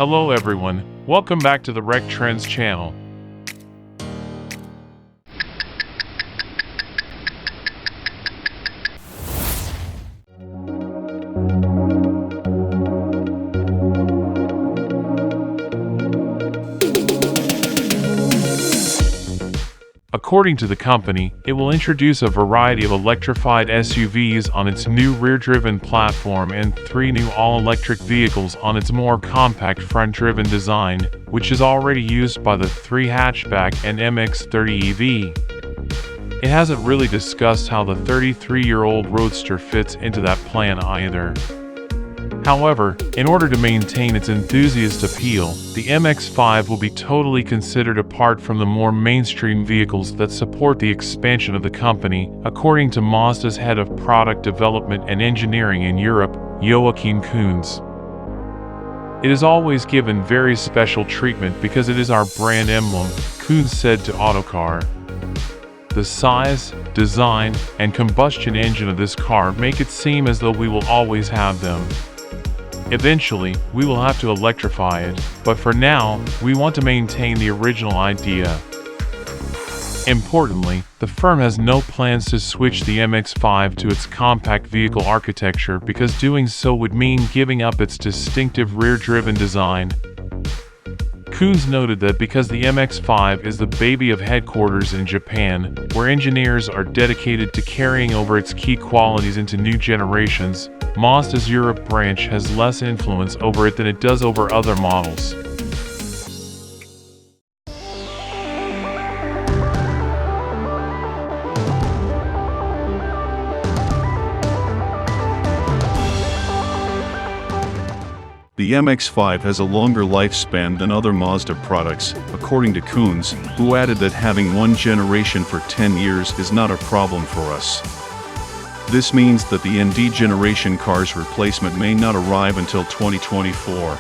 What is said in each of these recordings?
Hello everyone, welcome back to the Rec Trends channel. According to the company, it will introduce a variety of electrified SUVs on its new rear-driven platform and 3 new all-electric vehicles on its more compact front-driven design, which is already used by the 3 hatchback and MX-30 EV. It hasn't really discussed how the 33-year-old Roadster fits into that plan either. However, in order to maintain its enthusiast appeal, the MX-5 will be totally considered apart from the more mainstream vehicles that support the expansion of the company, according to Mazda's head of product development and engineering in Europe, Kunz. It is always given very special treatment because it is our brand emblem, Kunz said to Autocar. The size, design, and combustion engine of this car make it seem as though we will always have them. Eventually, we will have to electrify it, but for now, we want to maintain the original idea. Importantly, the firm has no plans to switch the MX-5 to its compact vehicle architecture because doing so would mean giving up its distinctive rear-driven design. Kunz noted that because the MX-5 is the baby of headquarters in Japan, where engineers are dedicated to carrying over its key qualities into new generations, Mazda's Europe branch has less influence over it than it does over other models. The MX-5 has a longer lifespan than other Mazda products, according to Kunz, who added that having one generation for 10 years is not a problem for us. This means that the ND generation car's replacement may not arrive until 2024.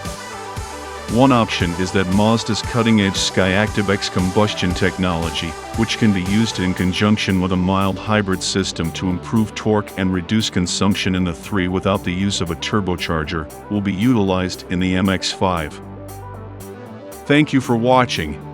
One option is that Mazda's cutting-edge Skyactiv-X combustion technology, which can be used in conjunction with a mild hybrid system to improve torque and reduce consumption in the 3 without the use of a turbocharger, will be utilized in the MX-5. Thank you for watching.